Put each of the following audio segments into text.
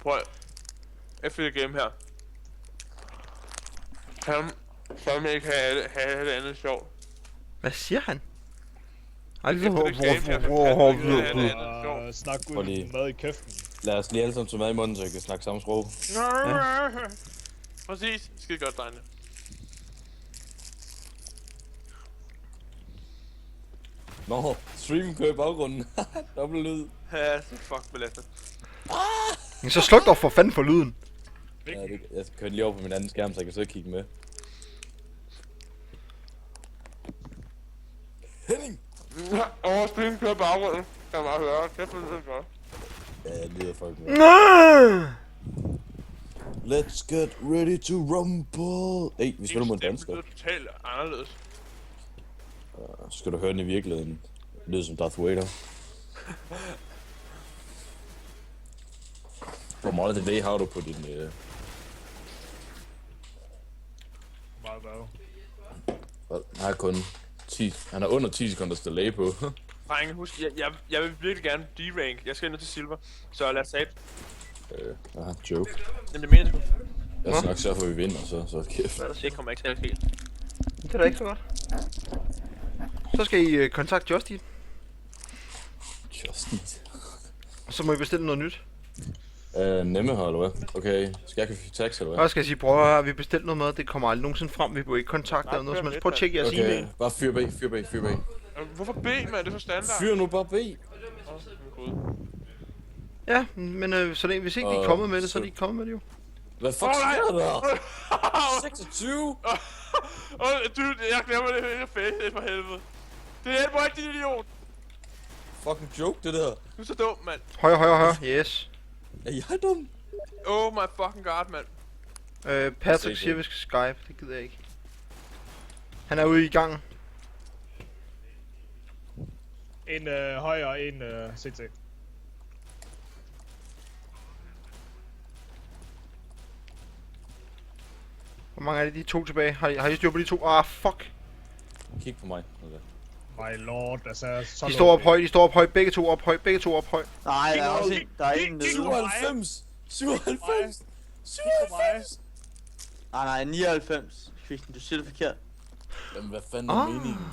Prøv efter det game her. Kan man ikke have det andet sjovt? Hvad siger han? Snak uden mad i kæften. Lad os lige alle sammen tage mad i munden, så vi kan snakke samme sprog. Ja. Præcis. Skide godt, drenge. Nå, streamen kører i baggrunden. Dobbelt lyd. Ja, det er fuck belastende. Så sluk dog for fanden for lyden. Ja, jeg kører lige over på min anden skærm, så jeg kan så kigge med. Henning! Streamen kører baggrunden. Kan man bare høre. Kæft, det er godt. Ja, jeg lyder folk med. Nå! Let's get ready to rumble! Hey, vi spiller mod dansker. Det er totalt anderledes. Skal du høre den i virkeligheden? Det lyder som Darth Vader. Hvor meget delay har du på din... Meget hvad? Han har kun 10... Han har under 10 sekunders delay på. Drenge, husk, jeg vil virkelig gerne D-rank. Jeg skal ned til silver. Så lad os tage Joke. Jamen, det mener jeg sgu. Jeg skal nok sørge for, at vi vinder, så kæft. Det kommer ikke til at ske. Det er da ikke så godt. Så skal I kontakte Justin. Justin. Og så må I bestille noget nyt. Nemme her, eller hvad? Okay, skal jeg købe taxa, eller hvad? Og skal jeg sige, bror, har vi bestilt noget mad? Det kommer aldrig nogensinde frem. Vi må ikke kontakte eller noget som helst. Prøv at tjekke jeres e-mail. Bare fyr B. Hvorfor B, mand? Det er så standard. Fyr nu bare B. Ja, men så længe, hvis ikke de er kommet med det, så er de ikke kommet med det jo. Hvad fuck sker der? 26! Dude, jeg glemmer det hele face for helvede. Det hjælper ikke, din idiot. Fucking joke, det der. Du er så dum, mand. Højre, yes. Er jeg dum? Oh my fucking god, mand. Patrick siger, vi skal Skype. Det gider jeg ikke. Han er ude i gangen. En højre og en CT. Hvor mange er det, de to tilbage? Har I styr på de to? Ah, fuck. Kig på mig. Okay. My lord, altså så De står op højt, begge to op højt. Nej, der er også en, der er en nede. 97! 97! 97! Nej, 99. Kvisten, du siger det forkert. Jamen, hvad fanden er meningen?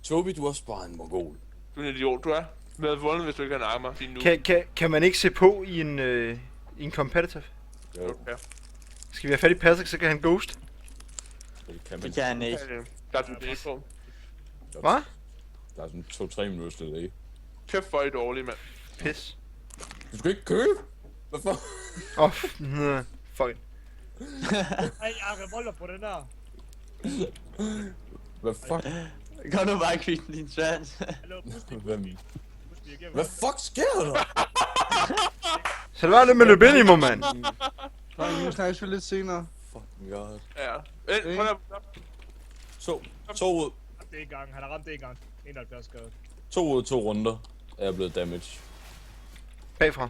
Tobi, du er også bare en mongol. Du er en idiot, du er. Vi havde vundet, hvis du ikke havde nakket mig. Kan man ikke se på i en competitive? Jo. Ja. Skal vi have fat i Patrick, så kan han ghost? Det kan man. Det kan han ikke. Der er du det på. Hvad? Der er sådan 2-3 minutter delay. Kæft for I dårlige, mand. Pis. Du skal ikke købe! Hvorfor? Fuck it. Ej, jeg revolver på den der. Hvad fuck? Kom nu bare, Kvisten, din svans. Hallo, Hvem? Hvad fuck sker der? Så det var det med det minimum, mand. Nej, nu snakkes vi lidt senere. Fucking god. Ja. Prøv at... To ud. Det er i gang, han har ramt det i gang. 71 skade. 2 ud af 2 runder er jeg blevet damage. Bagfra.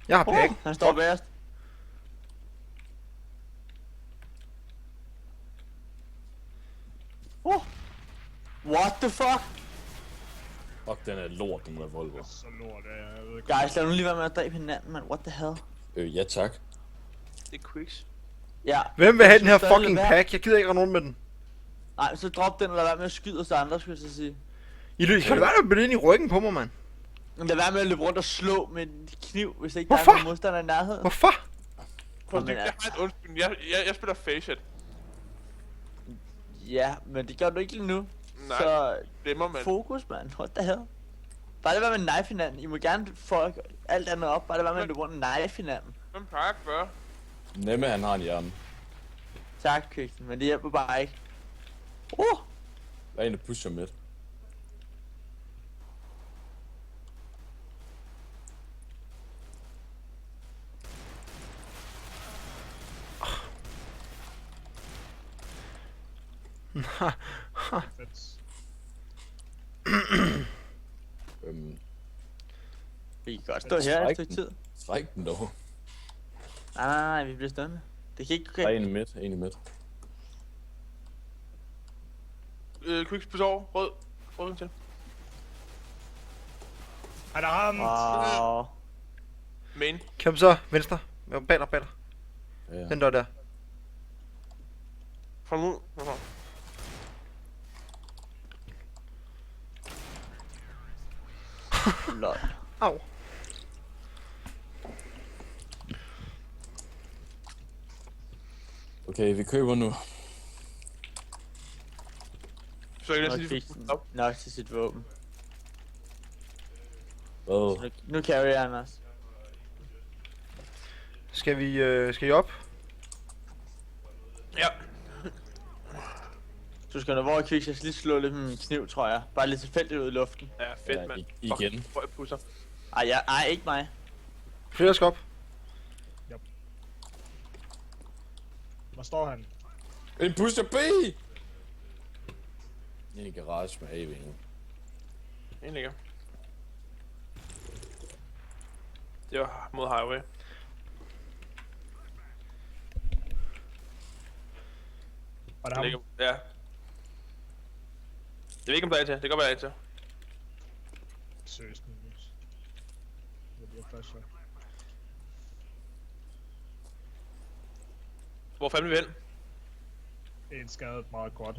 Jeg har pæk. Han står bagerst. What the fuck? Fuck, den er lort, den revolver. Så lort, jeg ved ikke. Guys, lad nu lige være med at dræbe hinanden, man. What the hell? Ja tak. Det er quicks. Ja. Hvem vil have den her Stadig fucking lad være. pack? Jeg gider ikke rende rundt med den. Nej, så drop den, og lad være med at skyde os andre, skulle jeg så sige. Kan det være, at du ind i ryggen på mig, mand? Lad være med at løbe rundt og slå med en kniv, hvis ikke Hvorfor? der er nogen modstander i nærheden. Hvorfor? Prøv at jeg har et undskyld. Jeg spiller facet. Ja, men det gør du ikke lige nu. Nej, Så glemmer man. fokus, mand. What the hell? Bare det være med knife hinanden. I må gerne få alt andet op. Bare det være med at løbe rundt og knife hinanden. Hvem plejer at gøre? Nemme, han har en hjerne. Tak, Kvisten, men det hjælper bare ikke. Der er en, der pusher midt. Vi kan godt stå her et stykke tid. Stræk den dog. Nej, vi bliver stående. Det kan ikke... Der er en i midt, Quicks på sår, rød. Ryggen til. Han er ramt. Wow. Main. Kom så, venstre. Bag dig. Ja. Den der. Kom ud. Lol. Au. Okay, vi køber nu. Så jeg Nok kan fik sige, den nok til sit våben. Hvad? Nu carrier han os. Skal I op? ja. Du skal hvor Kvik, jeg skal lige slå lidt med min kniv, tror jeg. Bare lidt tilfældigt ud i luften. Ja, fedt, Ja, mand. igen. Fuck, jeg pusser. Ej, ikke mig. Flere skal op. Hvor står han? En pusher B! I garage med AV nu. En ligger. Det var mod highway. Var det Det ham? ligger, ja. Jeg ved ikke om der er til. Det kan godt være til. Seriøst, Minus. Det bliver først så. Hvor fanden er vi hen? En skadet meget godt.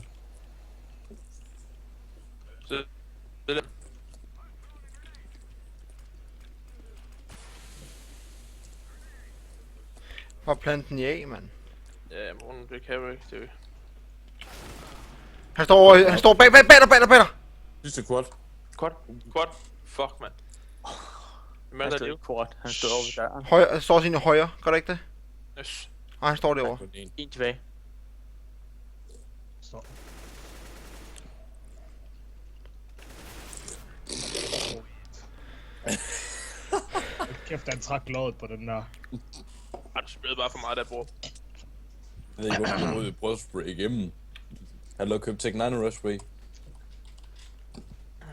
Så det er Hvor planten i af, mand. ja, morgen, det kan jeg ikke. Det er jo ikke. Han står bag dig. Sidste quad. Quad. Fuck, mand. Men Han der er stod liv. ikke kort. Han stod over ved døren. Højre, han står sine højre. Gør det ikke det? Yes. Nej, han står derovre. Kun en. En tilbage. Så. Kæft, han trak låget på den der. Ej, du spillede bare for meget der, bror. Jeg ved ikke, hvorfor du prøvede brystspray igennem. Han lå købt Tech 9 Rush Spray.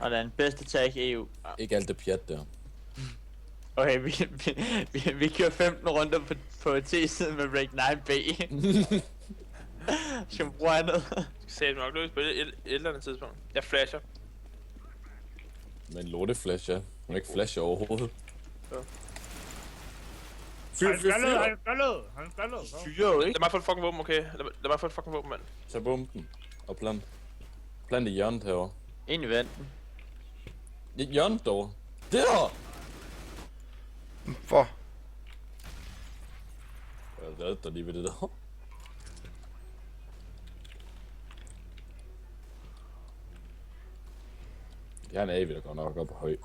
Og den bedste tag i EU. Ikke alt det pjat der. Okay, vi kører 15 runder på T-siden med Break 9B. Skal vi bruge andet? Skal jeg nok løs på et eller andet tidspunkt. Jeg flasher. Men lorte flash, ja. Hun er ikke flash overhovedet. Ja. Han er faldet. Fyre jo ikke. Lad mig få et fucking våben, okay? Lad mig få et fucking våben, mand. Tag bomben og plant. Plant i hjørnet herovre. En i venten. I hjørnet derovre. Der! For. Jeg har lavet dig lige ved det der. Jeg har en AV, der går nok op på høj.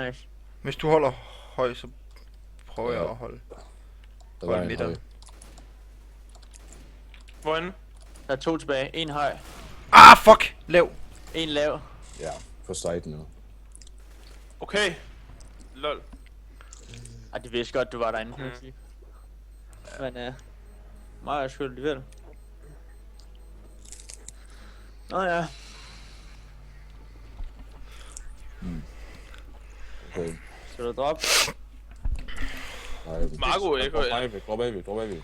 Nice. Hvis du holder høj, så prøver jeg Ja. at holde. Der Hold var en midteren. høj. Hvorhenne? Der er to tilbage. En høj. Ah, fuck! Lav. En lav. Ja, på siden nu. Okay. Lol. Ej, de vidste godt, du var derinde, kan man sige. Men meget er sgu alligevel. Nå ja. Okay. Skal du droppe? Nej, Marco, jeg drop går... bagved, drop bagved, drop bagved.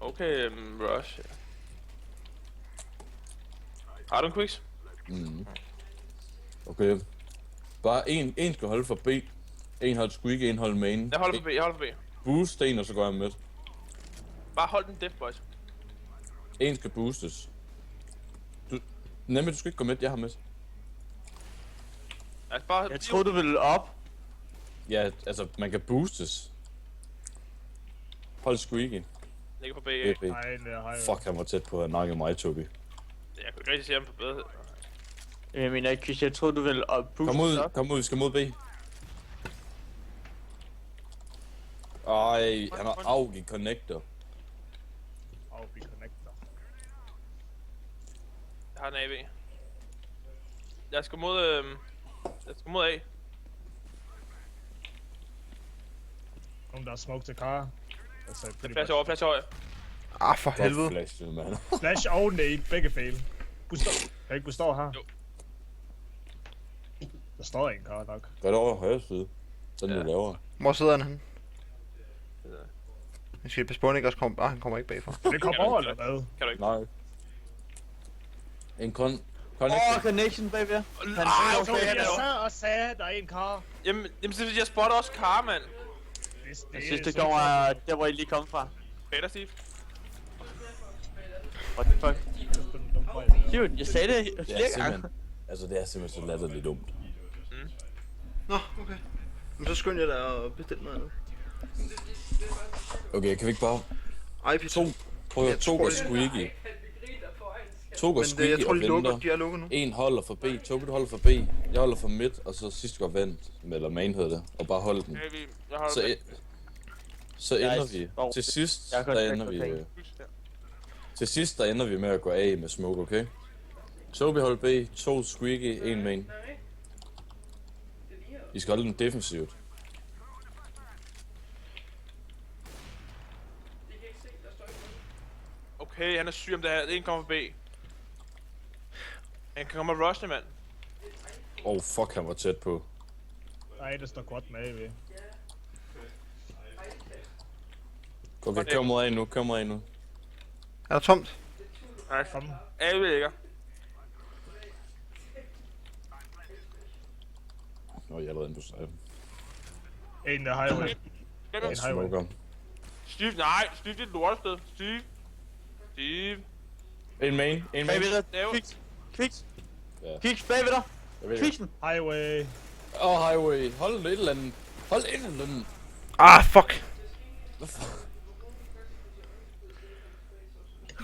Okay, rush. Har du en quicks? Mm. Okay. Bare en skal holde for B. En holder squeak, en holder main. Jeg holder på B, Boost en, og så går jeg med. Bare hold den def, boys. En skal boostes. Du skal ikke gå med, jeg har med. Altså bare... Jeg troede, du ville op. Ja, altså, man kan boostes. Hold squeaky. Ligger på B. BP. Hej. Fuck, han var tæt på at nakke mig, Tobi. Jeg kunne ikke rigtig se ham på bedre. Jeg mener ikke, Chris, jeg troede, du ville op. Kom ud, vi skal mod B. Ej, han har AUG i connector. Og vi connecter. Jeg har en AV. Jeg skal mod A. Nogen der er smoke til car. Altså, Flash over. Ah, for Godt helvede. flash, det, mand. Flash og nade, begge fail. Kan ikke stå her? Jo. Der står en car nok. Gør det over højre side. Sådan Ja. du laver. Hvor sidder han henne? Jeg skal passe på, han ikke også kommer... Ah, han kommer ikke bagfra. Det kommer over eller hvad? Kan du ikke? Nej. En con... Connection bagved. Ej, Så okay, jeg han er sad og sagde, at der er en car. Jamen, jeg spotter også Kar, mand. Jeg synes, det kommer der, hvor I lige kom fra. Bætter, Steve. What the fuck? Dude, jeg sagde det Det er flere gange. simpelthen... Altså, det er simpelthen så latterligt dumt. Nå, okay. Men så skynd jeg dig at bestille noget andet. Okay, kan vi ikke bare... iPad. Prøv at to går squeaky. To går Men det, squeaky jeg tror, og de lukker. venter. De er lukket nu. En holder for B, Tobi holder for B, jeg holder for midt, og så sidst går vent, eller main hedder det, og bare hold den. Jeg holder Så, det. så ender vi. Til sidst, der ender vi... Til sidst, der ender vi med at gå af med smoke, okay? Tobi hold B, 2 squeaky, 1 main. I skal holde den defensivt. Okay, han er syg om det her. En kommer på B. Han kan komme og rushe, mand. Oh fuck, han var tæt på. Nej, der står godt med AV. Okay, kør mod A nu, kør mod A nu. Er der tomt? Nej, Kom. alle ligger. Nå, jeg er allerede inde på sejren. En der highway. Hvem En highway. Smoker. Steve, nej. Steve, det er et lortested. Steve. En main, en main. Bagved dig. Lave. Kviks. Ja. Kviks bagved dig. Jeg ved det. Kviksen. Highway. Highway, hold et eller andet. Hold et eller andet. Ah, fuck.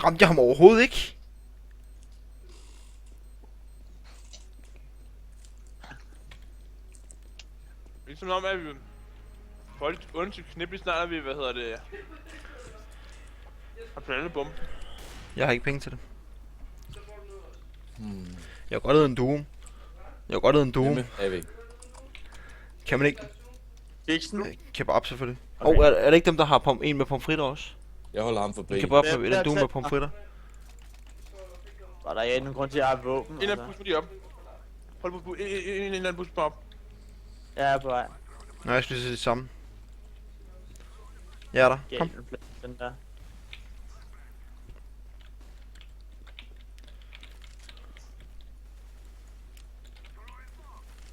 Ramte jeg ham overhovedet ikke? Ligesom om, at vi får lidt ondt til knip, lige snart, at vi, har plantet bum. Jeg har ikke penge til det. Jeg har godt lavet en Doom. Hjemme, AV. Kan man ikke? Kviksen. Kebab selvfølgelig. Okay. Er det ikke dem, der har en med pomfritter også? Jeg holder ham for B. Kebab Hvem eller er Doom tæt med på? pomfritter? Og der er ikke nogen grund til at have våben. En eller altså. anden bus, de op. Hold på en eller anden bus på op. Jeg er på vej. Nej, jeg skulle sige det samme. Jeg er der. Kom. Galen plads, den der.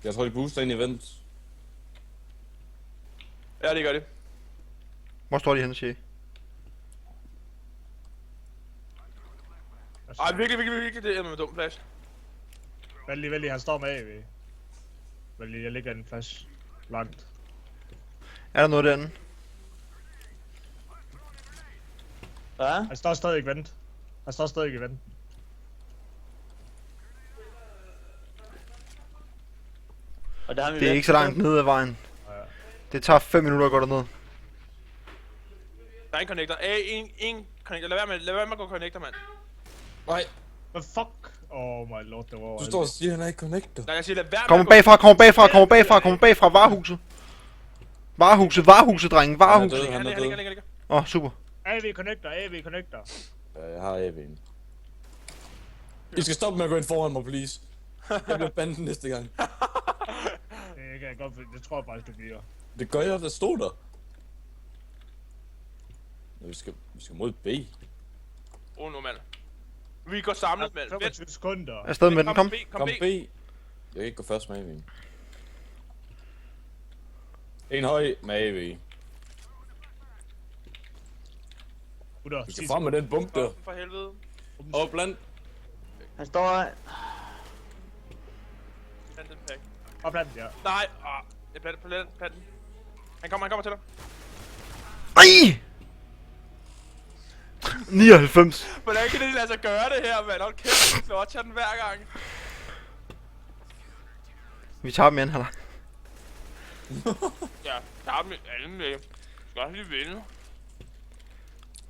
Jeg tror, de booster ind i vent. Ja, det gør det. Hvor står de henne, siger I? Ej, virkelig, det er med dum plads. Vældig, han står med AV. Vældig, jeg ligger en flash langt. Er der noget derinde? Hvad? Han står stadig ikke vent. Han står stadig ikke vent. Og der har vi Det er ikke så langt ned ad vejen. Ja. Det tager 5 minutter at gå derned. Der er en connector. En connector. Lad være med at gå connector, mand. Nej, Hvad fuck? Oh my lord, det var... du står og siger, at han er ikke connector. Nej, jeg siger, lad være med Kommer at gå. bagfra, Varehuset. Varehuset, drenge, varehuset. Han er død. Ligger. Åh, super. AV connector. Ja, jeg har AV'en. I skal stoppe med at gå ind foran mig, please. Jeg bliver bandet næste gang. Det kan jeg godt, det tror jeg faktisk, du bliver. Det gør jeg, der stod der. Vi skal mod B. Nu, mand. Vi går samlet, mand. 25 sekunder. Afsted med den, kom. Kom B. Jeg kan ikke gå først med AV'en. En høj med AV. Gutter, Du skal frem med den bump der. For helvede. Og blandt. Han står... Plant den pack. Og blandt, ja. Nej, jeg planter den. Han kommer til dig. Ej! 99. Hvordan kan det lade sig gøre det her, mand? Hold kæft, jeg slår den hver gang. Vi tager dem igen, heller. Ja, der har dem alle med. Skal også lige vinde.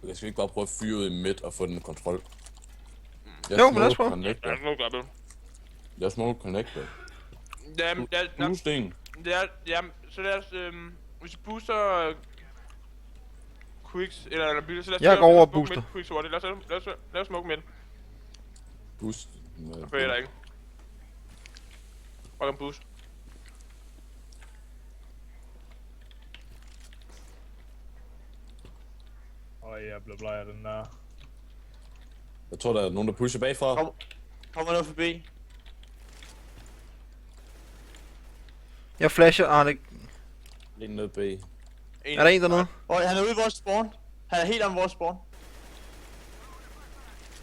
Jeg skal ikke bare prøve at fyre ud i midt og få den i kontrol. Jo, men lad os prøve. Connector. Ja, nu gør det. Jeg smoke connector. Boost en. Så lad os, hvis vi booster Quicks, eller bytter, så lad os Jeg går over og booster. Quicks hurtigt. Lad os smoke med den. Boost. Jeg føler ikke. Bare en boost. Og jeg blev bleg af den der. Jeg tror, der er nogen, der pusher bagfra. Kom. Kommer noget forbi. Jeg flasher, Lige nede B. er der en dernede? Han er ude i vores spawn. Han er helt om vores spawn.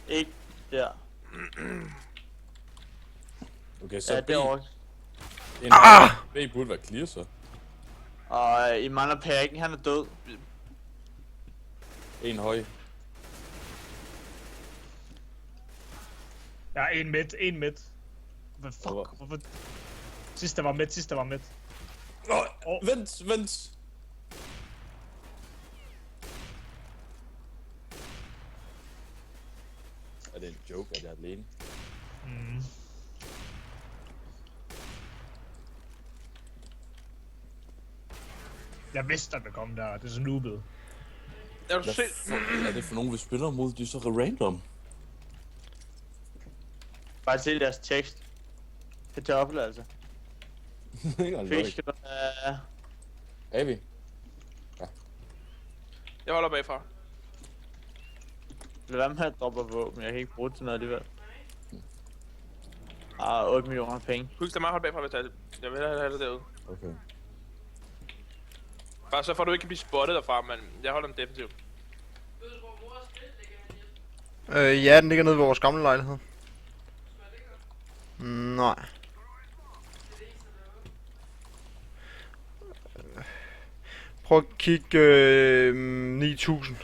Ikke der. Okay, så Ja, B. derovre. B burde være clear, så. Og I mangler Perken, han er død. En høj. Ja, en midt. Hvad fuck? Hvorfor? Sidst der var midt. Vent! Er det en joke, at jeg er alene? Mm. Jeg vidste, at der kom der. Det er så noobet. Er du Hvad set? er det for nogen, vi spiller mod? De er så random. Bare se deres tekst. Kartoffel altså. Fisk. Er vi? Jeg holder bagfra. Lad være med at droppe våben, jeg kan ikke bruge det til noget alligevel. 8 millioner penge. Husk, der er meget holdt bagfra, hvis der er det. Jeg vil have det derude. Okay. Bare så for at du ikke kan blive spottet derfra, men jeg holder den definitivt. Ja, den ligger nede ved vores gamle lejlighed. Nej. Prøv at kigge 9000.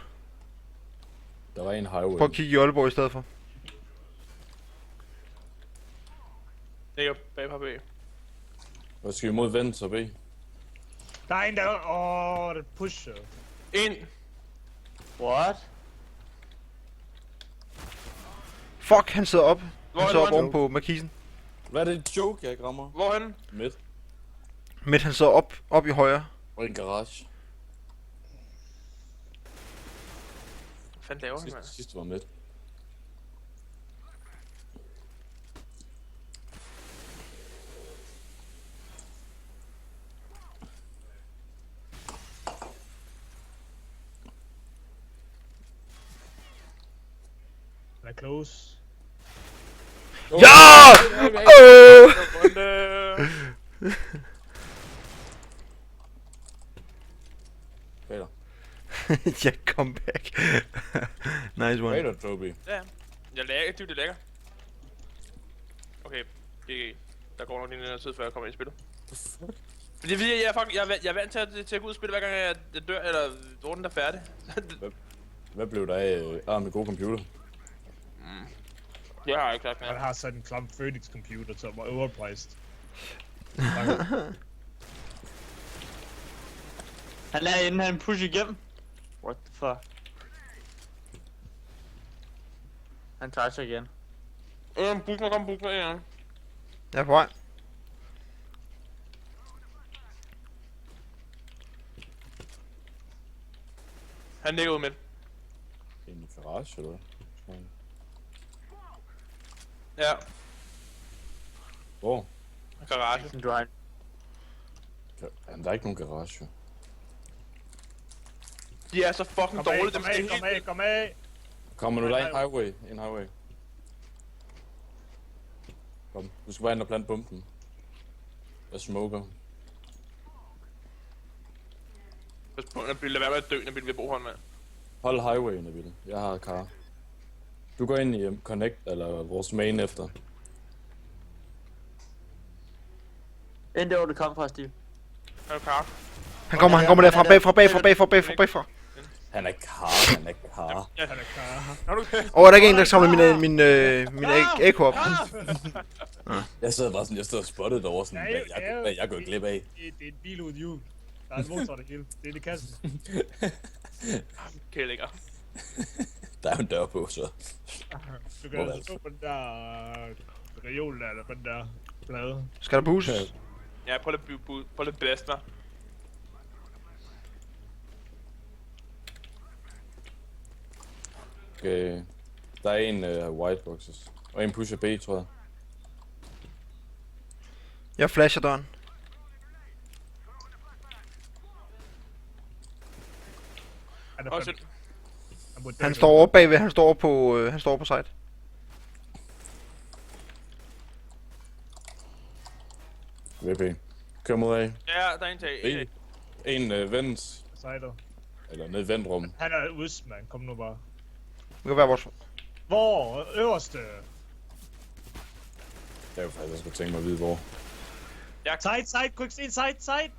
Der var en highway. Prøv at kigge i Aalborg i stedet for. Ligger bagfra B. Hvad skal vi mod vent, så B? Der er en der... det pusher. En. What? Fuck, han sidder op. Hvor Han er sidder det, op oven på markisen. Hvad er det en joke, jeg ikke rammer? Hvorhen? Midt. Midt, han sidder op i højre. Og en garage. Hvad fanden laver han, mand? Sidste var midt. Han er close. Ja! Fader. Ja, comeback. Nice one. Fader, Toby. Ja. Jeg lægger, det er lækker. Okay, der går nok lige noget tid, før jeg kommer ind i spillet. Det er fordi, jeg er vant til at gå ud og spille, hver gang jeg dør, eller runden er færdig. Hvad blev der af med god computer? Jeg har ikke sagt Han mere. har sådan en klam Phoenix computer, som var overpriced. Han er inde, han pusher igennem. What the fuck? Han tager sig igen. Book mig, ja. Jeg er på vej. Han ligger ud med. En garage, eller hvad? Ja, Hvor? garage. Du har Jamen, der er ikke nogen garage, jo. De er så fucking dårlige, dem skal helt... Kom af! Kommer nu der er en highway. En highway. Kom, du skal bare ind og plante bomben. Jeg smoker. Pas på, Nabil, lad være med at dø, Nabil, vi bor her, mand. Hold highway, Nabil. Jeg har car. Du går ind i Connect, eller vores main efter. Ind der, hvor du kom fra, Steve. Han er klar. Han kommer derfra, bagfra. Han er car, han er car. Ja, Han er klar. er du okay? Er der ikke en, der samler min ekko op? Jeg sad bare sådan, jeg stod og spottede derovre sådan, hvad jeg går glip af. Det er en bil uden hjul. Der er en motor der hele. Det er i kassen. Okay, lækker. Der er jo en dør på, så. Du kan stå på den der reol der, eller på den der plade. Skal der boost? Ja, prøv lidt bedst, hva'? Okay. Der er en white boxes. Og en pusher B, tror jeg. Jeg flasher døren. Han er Også fandme- Han står oppe bagved, han står på side. VP. Kør mod A. Ja, der er en tag. En vent. Sejder. Eller ned i ventrum. Han er uds, mand. Kom nu bare. Det kan være vores... Hvor? Øverste. Det er jo faktisk, jeg skulle tænke mig at vide, hvor. Side, quick, side.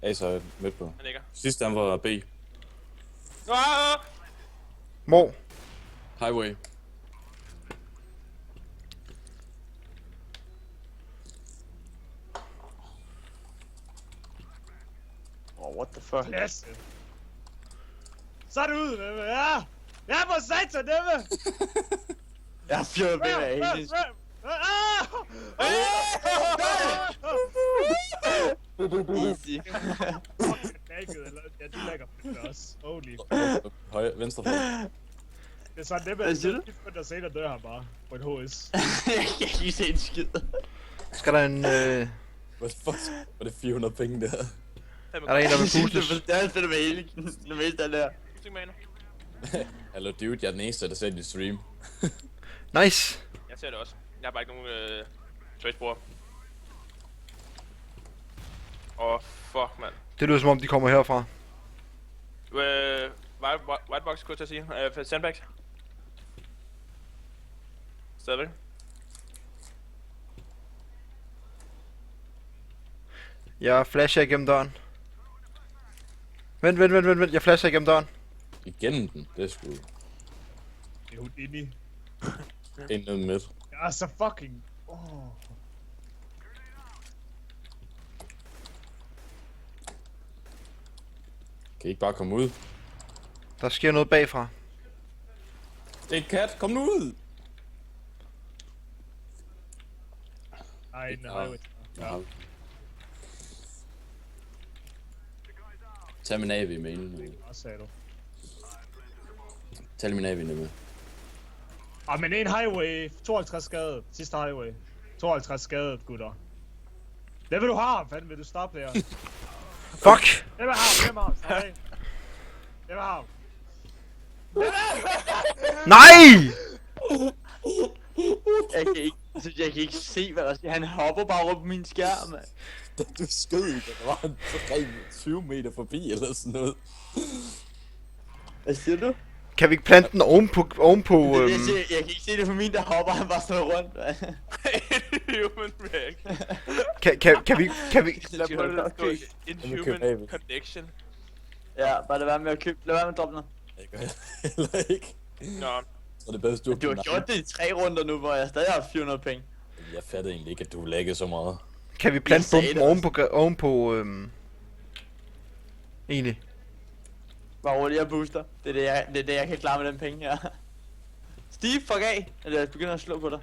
A-side, midt på. Han ligger. Sidst han var B. Ah! Hvor? Highway. Oh, what the fuck? Klasse. Så er det ud, Nemme. Ja! Ja, for satan, Nemme! Jeg har fyret med af Anis. Easy. Naked, eller? Ja, de lægger på også. Holy. Højre, venstre for. Det er sådan Nemme, Hvad siger at der senere dør han bare på et HS. Jeg kan ikke se en skid. Skal der en... What the fuck? Var det 400 penge der? Er der en, der vil boostes? Det er fedt med hele. Det meste af det her. Hallo dude, jeg er den eneste, der ser din stream. Nice! Jeg ser det også. Jeg har bare ikke nogen tracebrugere. Fuck, mand. Det lyder som om, de kommer herfra. Whitebox, kunne jeg til at sige. Sandbags. Stadigvæk. Jeg flasher igennem døren. Vent. Jeg flasher igennem døren. Igennem den, det er sgu Det er Houdini. en ned midt. Jeg er så fucking... Kan I ikke bare komme ud? Der sker noget bagfra. Det er et kat, kom nu ud! Nej, en highway. Ja. Tag min AV med inden. Hvad sagde du? Tag min AV med. Men en highway. 52 skadet. Sidste highway. 52 skadet, gutter. Det vil du have, fanden vil du stoppe her. Fuck! Det vil have, det vil have. Nej! Jeg kan ikke se, hvad der sker. Han hopper bare rundt på min skærm, mand. Da du skød, der var han 20 meter forbi eller sådan noget. Hvad siger du? Kan vi ikke plante den ovenpå Jeg kan ikke se det for min, der hopper han bare sådan rundt, mand. Human reaction. kan vi... Lad mig stå inhuman connection. Ja, bare lad være med at købe. Lad være med at droppe noget. Jeg gør heller ikke. Nå. Så det bedste, Du har gjort det i 3 runder nu, hvor jeg stadig har 400 penge. Jeg fattede egentlig ikke, at du lægger så meget. Kan vi plante bomben ovenpå egentlig? Bare rolig, jeg booster. Det er det, jeg kan klare med den penge her. Steve, fuck af! Eller jeg begynder at slå på dig.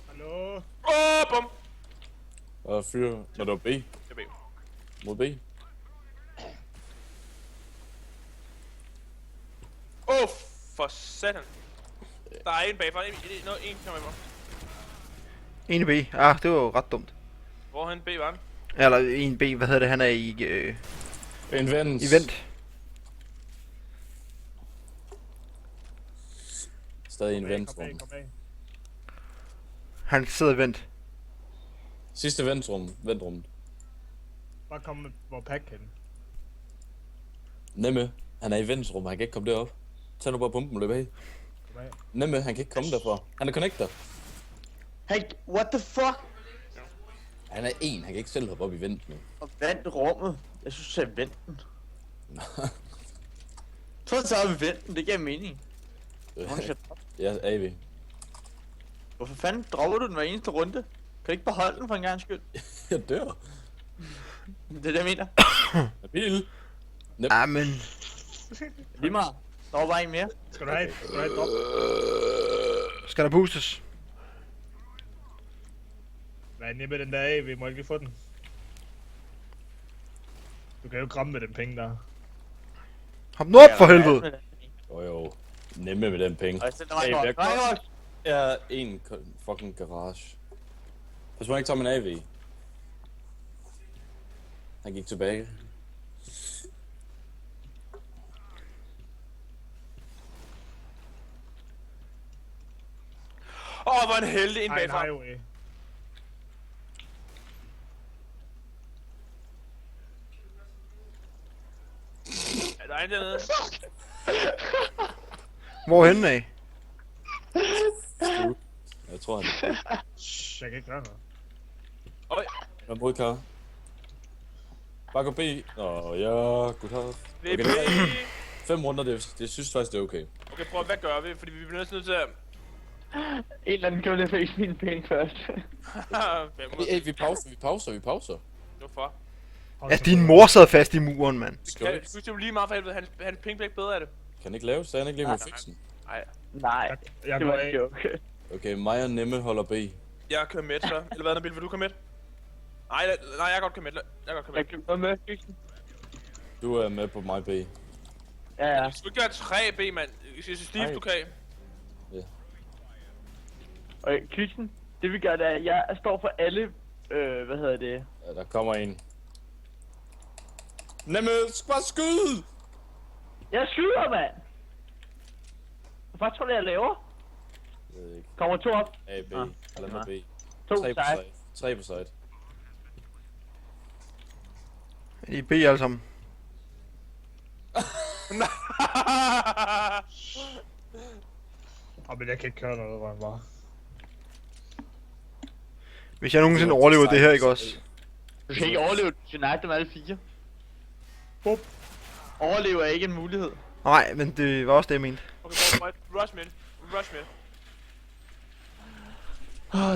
Hallo? Bum! Og fyr, når du er B. Jeg B. Mod B. For satan. Der er en bagfra. En kommer med mig. En B. Ah, det var jo ret dumt. Hvorhen B var han? Eller en B, hvad hedder det? Han er i... En vent. Event. Stadig en vent. Kom af. Han sidder i vent. Sidste ventrum. Bare kom med hvor pack hen. Nemme, han er i ventrum, han kan ikke komme derop. Tag nu bare pumpen og løb af. Kom af. Nemme, han kan ikke komme derfra. Han er connector. Hey, what the fuck? Han er en, han kan ikke selv hoppe op i vent nu. Og vandt rummet. Jeg synes, jeg venten. Så er vi venten, det giver mening. Ja, AV. Hvorfor fanden dropper du den hver eneste runde? Kan du ikke beholde den for en gang skyld? Jeg dør. Det er det, jeg mener. Bil. Amen. Lige meget. Der var bare en mere. Skal du have et drop? Skal der boostes? Hvad er med den der af? Vi må ikke lige få den. Du kan jo kramme med den penge der. Hop nu op for helvede! Jo. Nemme med den penge. Jeg er en fucking garage. Hvis man ikke tager min AV. Han gik tilbage. Hvor en heldig en Ej, en bagfra. highway. er en dernede. Hvorhenne af? Jeg tror, han Shh, jeg kan ikke gøre noget. Øj, er mod klar. Bare gå B. Nå, ja, godt her. VP. Okay, 5 runder, det synes faktisk, det er okay. Okay, prøv, hvad gør vi? Fordi vi bliver nødt til at... En eller anden kan jo lige fikse mine penge først. Hey, vi pauser. Hvorfor? Ja, din mor sad fast i muren, mand. Vi kan jo lige meget for helvede, hans penge bliver ikke bedre af det. Kan ikke lave, så han ikke lige med fiksen. Nej. Nej, Jeg det går var af. en joke. Okay, mig og Nemme holder B. Jeg kører med så. Eller hvad, Nabil, vil du komme med? Nej, jeg kan godt køre med. Jeg kan komme med fiksen. Du er med på mig B. Ja, ja. Jeg skulle ikke gøre 3B, mand. Jeg synes, Steve, Nej. du kan. Okay, kvisten. Det vi gør, det er, at jeg står for alle, hvad hedder det? Ja, der kommer en. Nemme, bare skyde! Jeg skyder, mand! Hvad tror du, jeg laver? Jeg ved ikke. Kommer 2 op. A, B. Ah, Eller med B. 2 3 på side. side. 3 på side. I er B alle sammen. Men jeg kan ikke køre noget, hvor han var. Hvis jeg nogensinde overlever det her, ikke også? Du kan ikke overleve, du skal nakke dem alle 4. Bup. Overleve er ikke en mulighed. Nej, men det var også det, jeg mente. Okay, rush med. Rush med.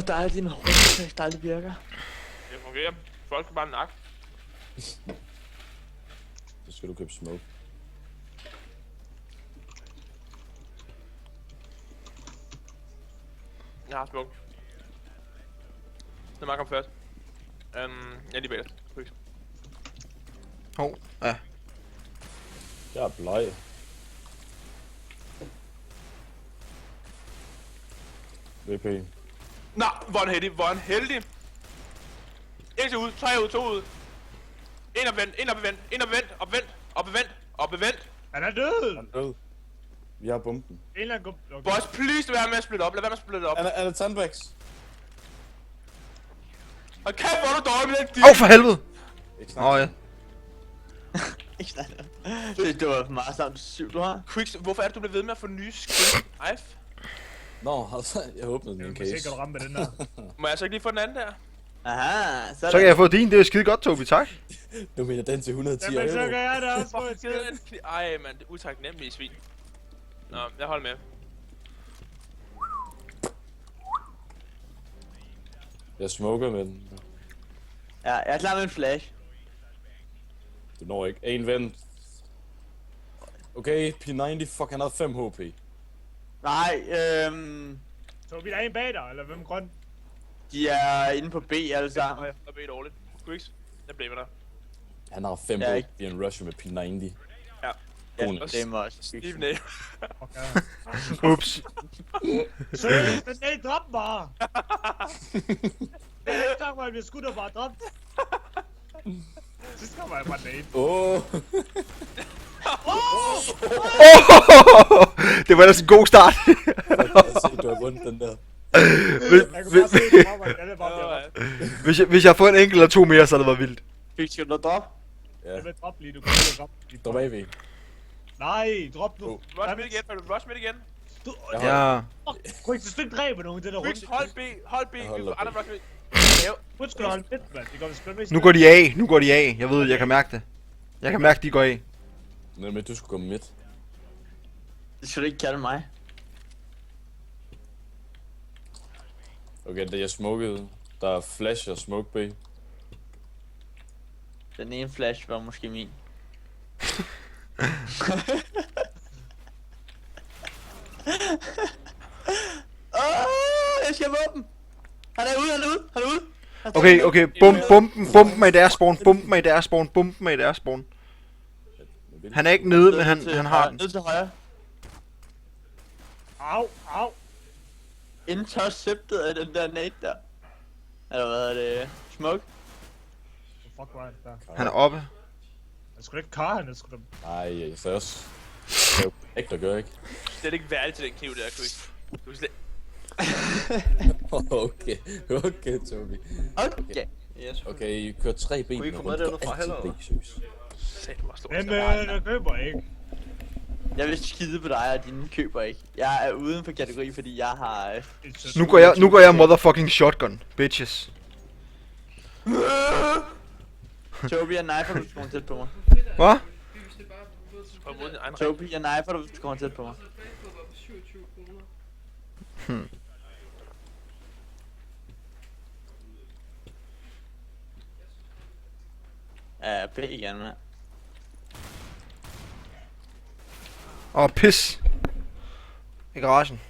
Dejligt, din rundetekst dejligt virker. Det fungerer. Folk kan bare nakke. Så skal du købe smoke. Jeg har smuk. Lad mig komme først. Jeg er lige bag dig. Hov, ja. Jeg er bleg. VP. Nå, hvor er han heldig. 1 ud, 3 ud, 2 ud. En op vendt. Han er død! Han er død. Vi har bomben. En eller anden okay. Boys, please lad være med at splitte op. Lad være med at splitte op. Han er tandbæks. Og kæft, hvor er du dårlig med den dik. Åh, for helvede! Ikke Åh, ja. Ikke snart. Det var meget samt 7, du har. Quicks, hvorfor er det, du bliver ved med at få nye skin? Nå, altså, jeg åbnede min Jeg case. kan sikkert ramme med den der. Må jeg så ikke lige få den anden der? Aha, Så kan jeg få din, det er skide godt, Tobi, tak. Du mener den til 110 Jamen, så euro. kan jeg da også få et Fuck, skid. ej, mand, det er utaknemmelige svin. Nå, jeg holder med. Jeg smoker med den. Ja, jeg er klar med en flash. Du når ikke. En ven. Okay, P90, fuck, han havde 5 HP. Nej, Tobi, der er en bag dig, eller hvem grøn? de er inde på B alle sammen. Jeg er bedt dårligt. Quicks, jeg bliver med dig. Han har 5 Ja, HP i en rusher med P90. Ja. Ja, God det må også. Steve Nate. Okay. Ups. Seriøst, men nej, drop bare! Det er ikke tak, hvor jeg bliver skudt og bare dræbt. Sidst kommer jeg bare nade. Det var ellers en god start. Jeg ser, du har vundet den der. Jeg kan bare se, det kommer, jeg er bare bliver Hvis jeg får en enkelt eller 2 mere, så det var vildt. Skal du drop? Ja, Jeg vil droppe lige, du kan lige droppe lige. drop AV. Nej, drop nu. Rush midt igen, rush midt igen. Du, Ja. Kryk, hvis du ikke dræber nogen, den er Quicks, rundt. hold B, Jeg vi holder får andre B. rush midt. Hvor skal du holde midt, mand? Det går vist mest. Nu går de af, nu går de af. Jeg ved, jeg kan mærke det. Jeg kan mærke, de går af. Nej, men du skulle komme midt. Det skal du ikke kalde mig. Okay, da jeg smokede, der er flash og smoke B. Den ene flash var måske min. Jeg skal have våben! Han er ude! Okay, bump mig i deres spawn, bump mig i deres spawn. Han er ikke nede, men han har den. Ned til højre. Au. Indtør septet af den der nade der. Eller hvad er det? Smoke? Fuck, hvor er det der? Han er oppe. Jeg skulle ikke karre han, jeg skulle da... Nej, jeg sagde også. Det er jo ikke, der gør ikke. Det er ikke værdigt til den kniv der, Quicks. Du er slet... Okay, Tobi. Okay. Okay, I kører 3 ben. Kunne I få med det derfra, heller? Satan, hvor stor. Men jeg køber ikke. Jeg vil skide på dig, og dine køber ikke. Jeg er uden for kategori, fordi jeg har... Nu går jeg motherfucking shotgun, bitches. Toby, jeg knifer, du kommer tæt på mig. Hvad? Toby, jeg knifer, du kommer tæt på mig. Ja, B igen, mand. Åh, pis. I garagen.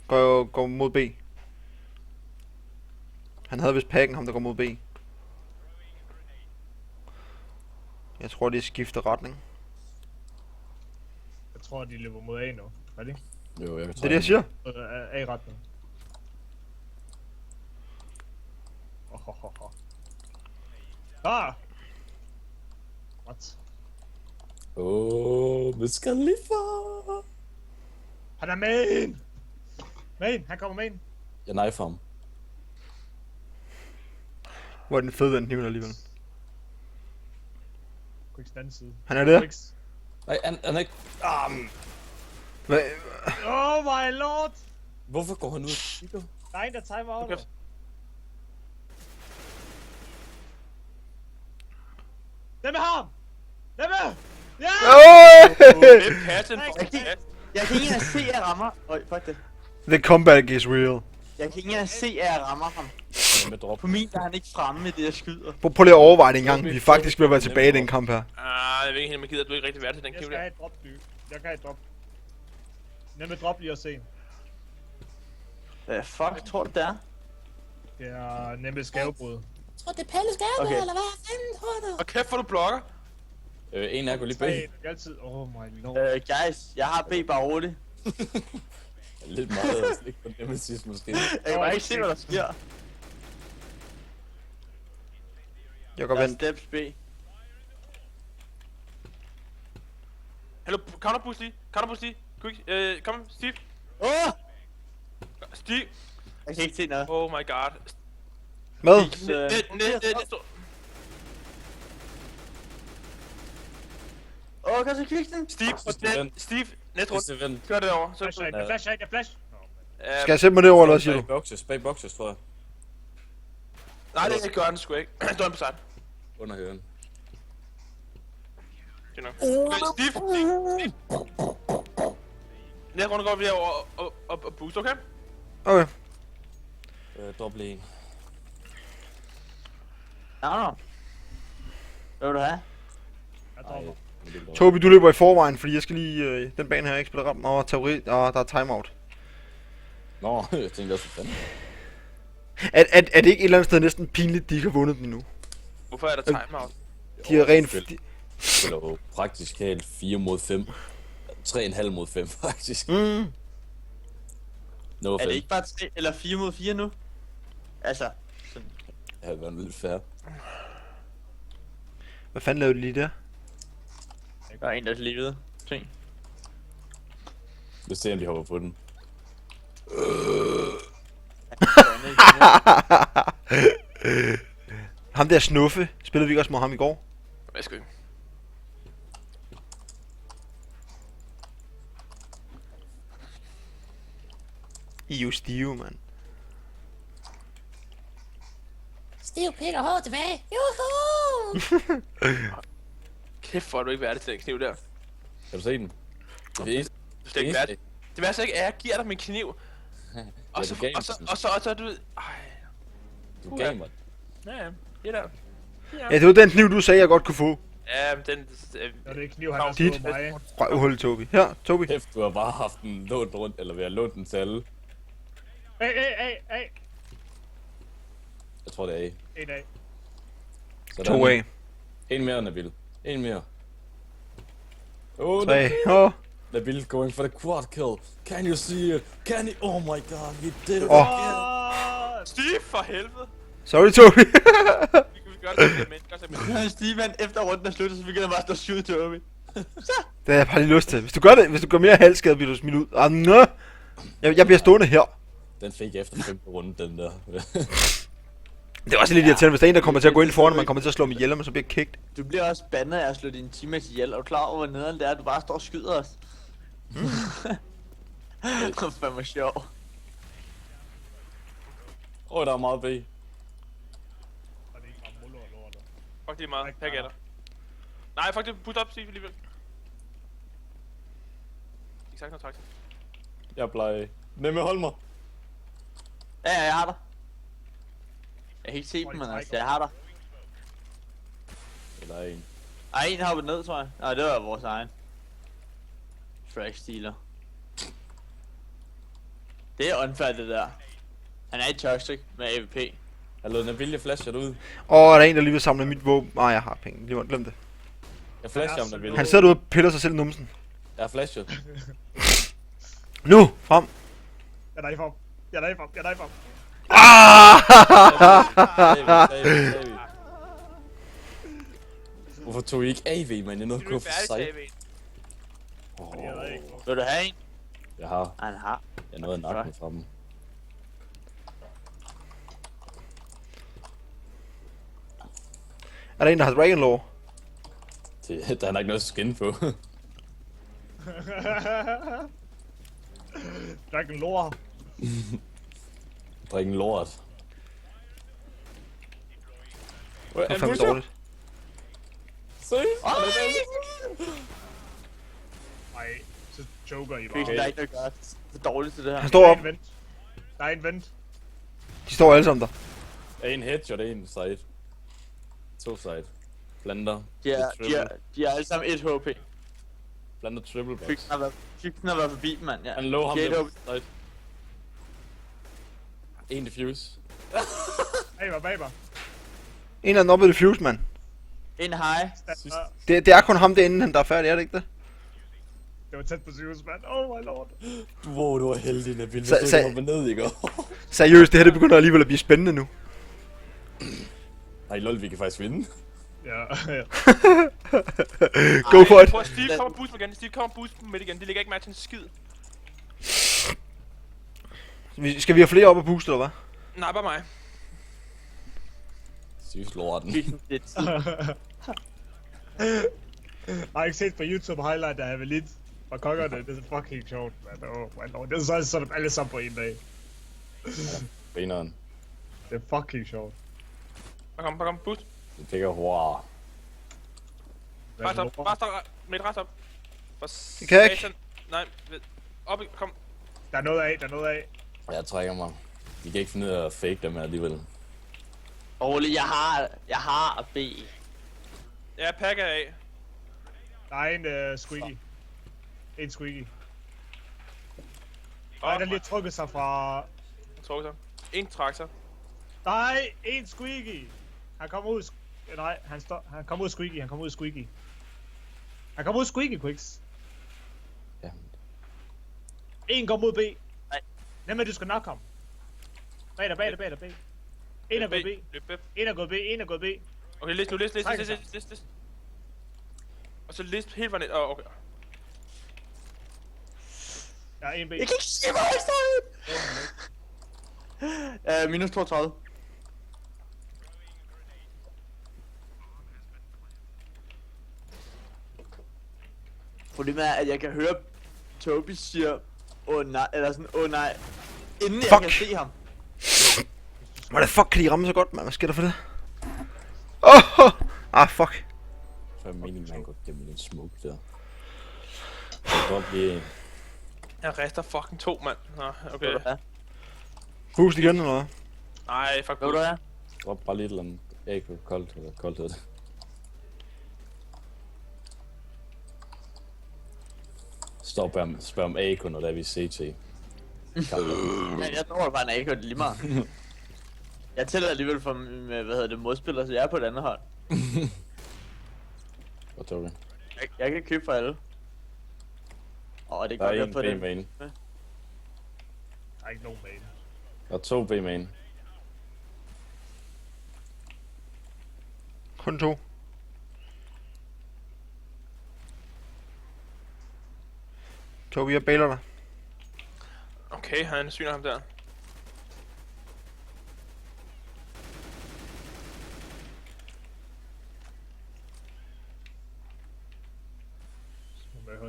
Går mod B. Han havde vist pakken, ham der går mod B. Jeg tror, de skifter retning. Jeg tror, de løber mod A nu. Er det? Jo, jeg kan Det er det, jeg siger. A-retning. Ah! What? Wiz Khalifa. Han er main! Main, han kommer main. Jeg knifer ham. Hvor er den fed, den kniven alligevel. Quicks den anden side. Han er der. Quicks. Nej, han er ikke... Hvad? Oh my lord! Hvorfor går han ud og kigger? Der er en, der timer out. Okay. Hvem er ham? Hvem er? Ja! Hvem passen for Jeg kan ikke engang se, at jeg rammer. Øj, fuck det. The comeback is real. Jeg kan ikke engang se, at jeg rammer ham. Med drop. På min, der er han ikke fremme med det, jeg skyder. Prøv lige at overveje det engang. Vi er faktisk ved at være tilbage i den kamp her. Jeg ved ikke helt, om jeg gider, at du ikke rigtig værd til den Jeg kniv skal der. have et drop, dyb. Jeg kan have et drop. Nemme drop lige at se. Hvad fuck tror du, det er? Det er nemme skavebrud. Tror det er Pelles gaver, Okay. eller hvad fanden tror du? Og kæft, hvor du blokker. En af går lige Tre, bag. altid. Oh my lord. Guys, jeg har B bare roligt. Lidt meget at slikke på Nemesis måske. Jeg kan bare ikke se, hvad der sker. Jeg går Der er vent. steps B. Hallo, counterboost lige. Counterboost lige. Quick, kom, Steve. Steve. Jeg kan ikke se noget. Oh my god. Hvad? Næste. Kan du kvikke den? Steve, næste runde. Sidste ven. Kør det over. Flash af, flash af, flash. Skal jeg sætte mig derovre, eller hvad siger du? Bag boxes, tror jeg. Nej, det gør han sgu ikke. Står han på side. Under høren. Fint nok. Okay, Steve. Næste runde går vi over og boost, okay? Okay. Dobbelt en. Nå. Hvad vil du have? Jeg dropper. Toby, du løber i forvejen, fordi jeg skal lige... den bane her ikke spille ramt. Teori... der er timeout. Nå, jeg tænkte også, hvad fanden. Er det ikke et eller andet sted næsten pinligt, de ikke har vundet den endnu? Hvorfor er der timeout? De er rent... Spiller jo praktisk helt 4 mod 5. 3,5 mod 5 faktisk. Mm. No Er det 5. ikke bare 3 eller 4 mod 4 nu? Altså, sådan. Det havde været lidt fair. Hvad fanden lavede de lige der? Der er en, der er livet. Se. Hvis det er, de hopper på den. Ham der Snuffe, spillede vi ikke også mod ham i går? Jeg skal ikke. I er jo stive, mand. Stiv pikker hårdt tilbage. Juhu! Kæft, hvor er du ikke værdig til den kniv der. Kan du se den? Det er Du er slet ikke værdig. Det værste ikke er, at jeg giver dig min kniv. Og så, du gav og så, den. og så, og så er du... Ej. Du gav mig. Ja, det der. Ja, det var den kniv, du sagde, jeg godt kunne få. Ja, men den... Og det er kniv, han har Dit. slået mig. Røvhul, Toby. Her, Toby. Kæft, du har bare haft den lånt rundt, eller ved at låne den til alle. Hey. Jeg tror, det er A. En af. Sådan. 2 af. En mere, Nabil. En mere. 3. Åh. Nabil going for the quad kill. Can you see it? Can you? Oh my god, he did it Åh. again. Steve, for helvede! Sorry, Toby. Vi kan gøre det med mennesker, Steven, efter runden er sluttet, så begynder jeg bare at stå sygt til Toby. Det har jeg bare lige lyst til. Hvis du gør det, hvis du går mere halvskadet, bliver du smidt ud. Nå. Jeg bliver stående her. Den fik jeg efter 5. runde, den der. Det er også lidt irriterende, hvis der er en, der kommer til at gå ind foran, og man kommer til at slå dem ihjel, og så bliver kicked. Du bliver også bandet af at slå dine teammates ihjel. Er du klar over, hvor nederen det er, at du bare står og skyder os? Det er fandme sjov. Der er meget B. Og det er ikke bare muller og lort. Fuck det er meget. Her gætter. Nej, fuck det. Put op, Steve, alligevel. Ikke sagt noget traktor. Jeg plejer. Nemme, hold mig. Ja, jeg har dig. Jeg kan ikke se dem, men altså, jeg har dig. Eller en. Ej, en har hoppet ned, tror jeg. Nej, det var vores egen. Trash stealer. Det er unfair, det der. Han er i toxic med AVP. Jeg lod Nabil, jeg flasher ud. Der er en, der lige vil samle mit våben. Nej, jeg har penge. Lige glem det. Jeg flasher ham, Nabil. Han sidder derude og piller sig selv i numsen. Jeg har flashet. Nu! Frem! Jeg er der i form. Jeg er der i form. Jeg er der i form. David. Hvorfor tog I ikke AV, man? Jeg nåede Du at er gå for færdig, sig. David. Jeg ved ikke. Vil du have en? Jeg har. Han har. Jeg nåede nakken fra dem. Er der en, der har Dragon Law? Der er nok noget skin på. Dragon Lore. Drikke en lort. Det er fandme dårligt. Seriøst? Nej, så joker I Der bare. er ikke noget godt. Det er dårligt til det her. Han står op. Der er en vent. De står alle sammen der. En headshot, en side. 2 side. Blander. De er alle sammen 1 HP. Blander triple box. Fygten har været forbi, mand. Ja. Han lå ham Gate der. HP. Side. En diffuse. Bag mig. En af dem oppe i diffuse, mand. En high. Sidst. Det er kun ham derinde, der er færdig, er det ikke det? Det var tæt på sygehus, mand. Oh my lord. Wow, du var heldig, Nabil. Hvis Så- du så- ikke hoppede ned, ikke? Seriøst, det her det begynder alligevel at blive spændende nu. Nej, lol, vi kan faktisk vinde. Ja. Go for it. Prøv at Steve kommer boost igen. Steve kommer boost midt igen. De ligger ikke match en skid. Skal vi have flere op og booste, eller hvad? Nej, bare mig. Sygt lorten. Fygten, det er tid. Har ikke set på YouTube highlight af Havelit fra kokkerne. Det er fucking sjovt, mand. Oh my lord. Det er sådan alle sammen på en dag. Beneren. Det er fucking sjovt. Bare kom, boost. Det pikker wow. Rest op, med et rest op. Det kan jeg ikke. Nej, op, kom. Der er noget af. Jeg trækker mig. De kan ikke finde ud af at fake dem alligevel. Rolig, jeg har B. Ja, pakker af. Der er en squeaky. En squeaky. Nej, der lige trukket sig fra... Trukket sig. En traktor. Nej, en squeaky. Han kommer ud... Nej, han kommer ud af squeaky. Han kommer ud af squeaky, Quicks. Ja. En går mod B. Nej. Nemlig, du skal nok ham. Bag dig. En er gået B. En er gået B. Okay, list nu, list. Og så list helt fra net. Okay. Ja, en B. Jeg kan ikke se mig i minus 32. Problemet er, at jeg kan høre Toby siger, nej, eller sådan, nej, inden jeg kan se ham. Hvordan fuck kan de ramme så godt, mand? Hvad sker der for det? Fuck. Så er meningen, man går gennem den smoke der. Det kan godt blive... Jeg rester fucking 2, mand. Nå, okay. Boost igen, eller hvad? Nej, fuck Hvad vil du have? Drop bare lidt eller andet. Ikke koldt eller koldt hedder det. Stop og spørg om AK, når der er vi CT. Men jeg tror bare, at jeg lige meget. Jeg tæller alligevel for, modspiller, så jeg er på et andet hold. Hvad tror du? Jeg kan købe for alle. Det Der er er godt en på det. B-main. Der er ikke nogen main. Der er 2 B-main. Kun 2. Tobi, jeg bailer dig. Okay, han syner ham der.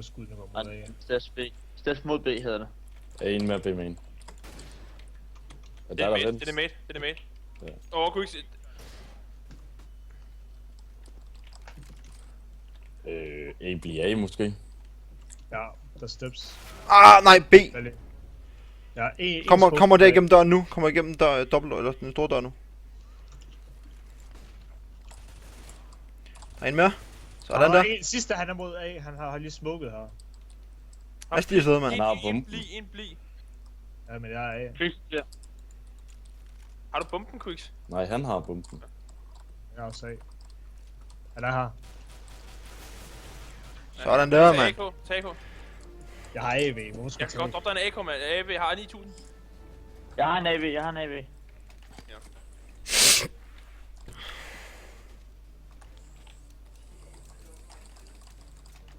når skuddene kommer mod A. Steps B. Steps mod B hedder det. Er en mere B-main. Og der er der vent. Det er mate. Det er mate. Ja. Quicks. A bliver A måske. Ja, der er steps. Ah, nej, B. Ja, Kommer der igennem døren nu. Kommer igennem dobbelt eller den store dør nu. Der er en mere. Sådan der. Sidste han er mod A, han har lige smukket her. Hvad stiger sidder, mand? Han har bomben. En bli. Ja, men jeg er A. Quicks der. Har du bomben, Quicks? Nej, han har bomben. Jeg er også A. Han er her. Sådan der, mand. Tag AK. Jeg har AV, hvorfor skal Jeg kan godt droppe dig en AK, mand. AV har 9000. Jeg har en AV.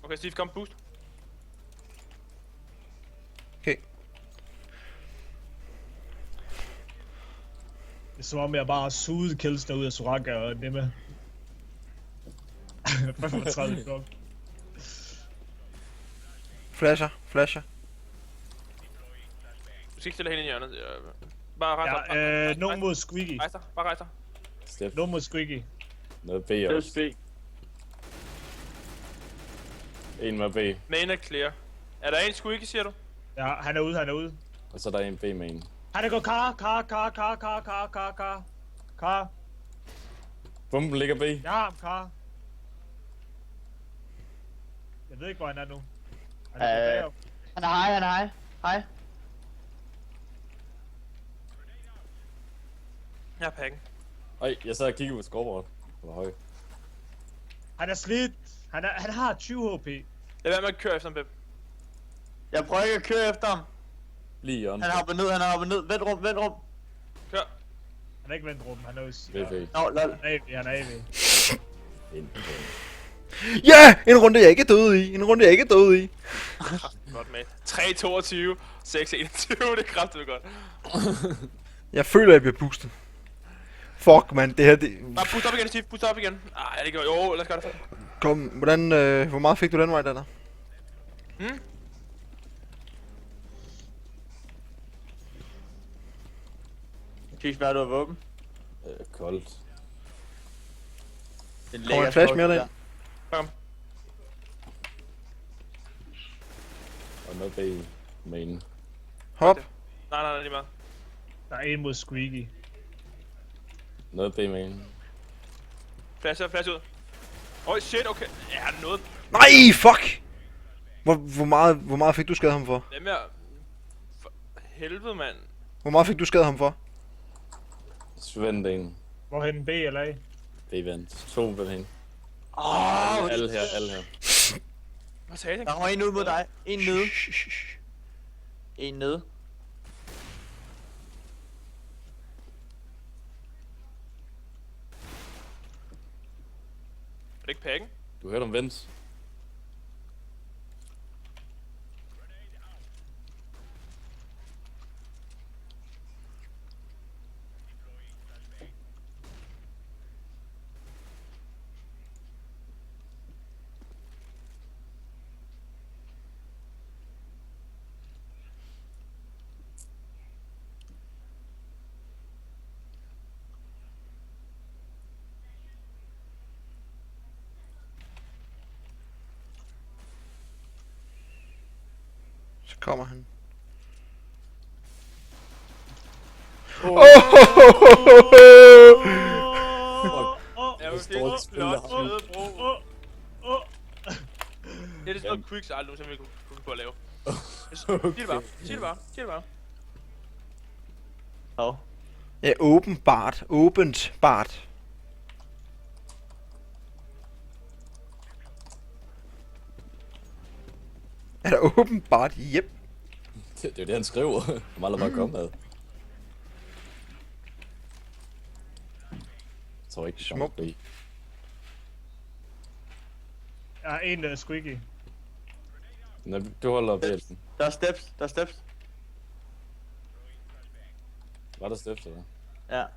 Okay, Steve, kom boost. Okay. Det er som om jeg bare har suget kills derud af Soraka og Nemme. 35 klok. Flasher. Du skal ikke stille hende i hjørnet. Bare rejs op. Nogen mod Squeaky. Rejs dig. Bare rejs dig. Step. Nogen mod Squeaky. Noget B Steps også. B. En med B. Main er clear. Er der en squeaky, siger du? Ja, han er ude. Og så er der en B-main. Han er gået Kar. Bomben ligger B. Jeg har ham, Kar. Jeg ved ikke, hvor han er nu. Han er bagop. Han er hej. Jeg har pakken. Ej, jeg sad og kiggede på scoreboard. Det var høj. Han er slidt. Han har 20 HP. Lad være med at køre efter ham, Pep. Jeg prøver ikke at køre efter ham. Lige i hjørnet. Han har hoppet ned. Vent rum. Kør. Han er ikke vendt rum, han er jo... VV. Nå, lol. Han er AV. En. Ja! En runde, jeg ikke er død i. Godt med. 3-22. 6-21. Det er kraftigt godt. Jeg føler, jeg bliver boostet. Fuck, man. Det her, det... Bare boost op igen, Steve. Boost op igen. Ej, det gør jo. Lad os gøre det. Kom, hvordan... hvor meget fik du den vej, der? Kiks, hvad er du af våben? Koldt. En Kommer en flash mere derind? Kom. Og noget B-main. Hop. Nej, lige meget. Der er en mod Squeaky. Noget B-main. Flash ud. Oj, shit, okay. Ja, noget. Nej, fuck! Hvor meget fik du skadet ham for? Hvem er... For helvede, mand. Hvor meget fik du skadet ham for? Svend en. Hvorhen B eller A? B-vent. 2 ved hende. Åh, Alle her. Hvad sagde jeg? der var en ud mod dig. En nede. En nede. Er det ikke pakken? Du hørte om vent. Så kommer han. Jeg vil stort spil, der har vi. Det er sådan noget Quicks aldrig nogensinde kunne finde på at lave. Sig det bare. Hov. Ja, åbent bart. Er der åbenbart? Yep. Det er jo det, han skriver. Han aldrig bare komme med. Jeg tror ikke, det Smuk. kommer Der er en, der er Squeaky. Du holder op, Jelsen. Der er steps. Var der steps, eller? Ja. Jeg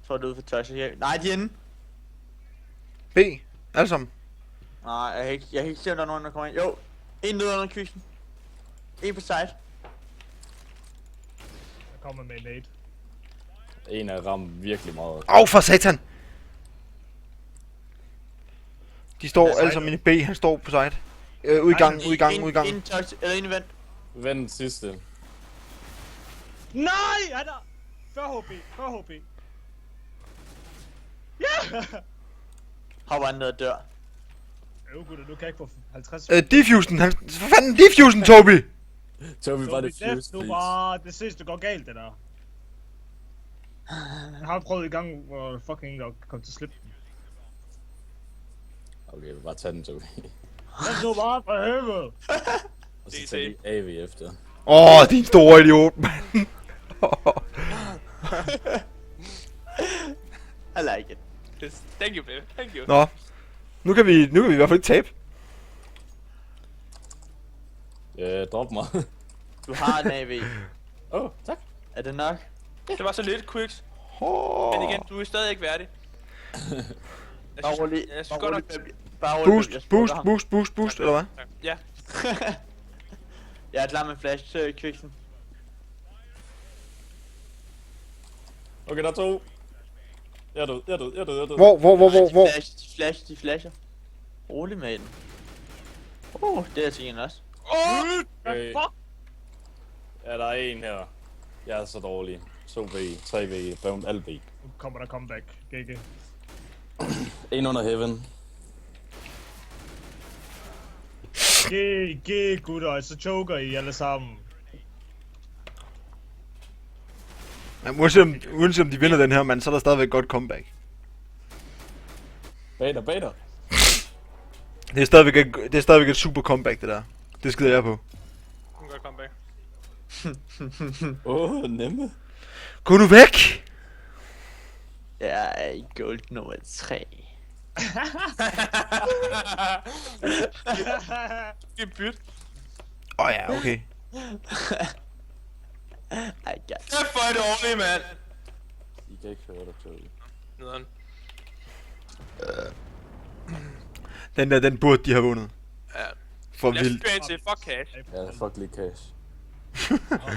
tror, det er ude for tøjse her. Nej, de er inde. B. Alle sammen. Nej, jeg kan ikke se, om der er nogen, der kommer ind. Jo, en nede under kysten. En på side. Jeg kommer med en nade. En er ramt virkelig meget. Au for satan! De står alle sammen inde i B, han står på side. Ud i gang, ud i gang, ud i gang. En touch, eller en vent. Vend sidste. Nej! Han er... 40 HP, 40 HP. Ja! Hopper han ned og dør. Gutter, nu kan jeg ikke få 50. Diffusen, han... Hvad fanden diffusen, Toby? Toby var det Toby, first, nu please. bare... Det ses, det går galt, det der. Jeg har prøvet i gang, hvor fucking der kom til slip. Okay, vi bare tage den, Toby. Lad nu bare for helvede! Og så tager vi AV efter. Din store idiot, mand. I like it. Yes. Thank you, baby. Thank you. Nå. Nu kan vi i hvert fald ikke tabe. Drop mig. Du har en AV. Tak. Er det nok? Det var så lidt, Quicks. Men igen, du er stadig ikke værdig. Bare rolig. Jeg synes godt nok... Bare rolig. Boost, boost, boost, boost, boost, eller hvad? Ja. Jeg er klar med flash til Quixen. Okay, der er 2. Jeg er død. Hvor? De flasher. Rolig med den. Det er til en også. Okay. Ja, der er en her. Jeg er så dårlig. 2V, 3V, bound, alt B. Nu kommer der comeback, GG. En under heaven. GG, gutter, så choker I alle sammen. Ja, uanset om de vinder den her, mand, så er der stadigvæk godt comeback. Bag dig. Det er stadigvæk et super comeback, det der. Det skider jeg på. Hun kan godt komme back. Nemme. Gå nu væk! Jeg er i gold nummer 3. Det er byt. Ja, okay. I got Det er for et ordentligt, mand. I kan ikke høre dig, Toby. Nederen. Den burde de have vundet. Ja. For Lad os vildt. køre ind til fuck cash. Ja, fuck lige cash.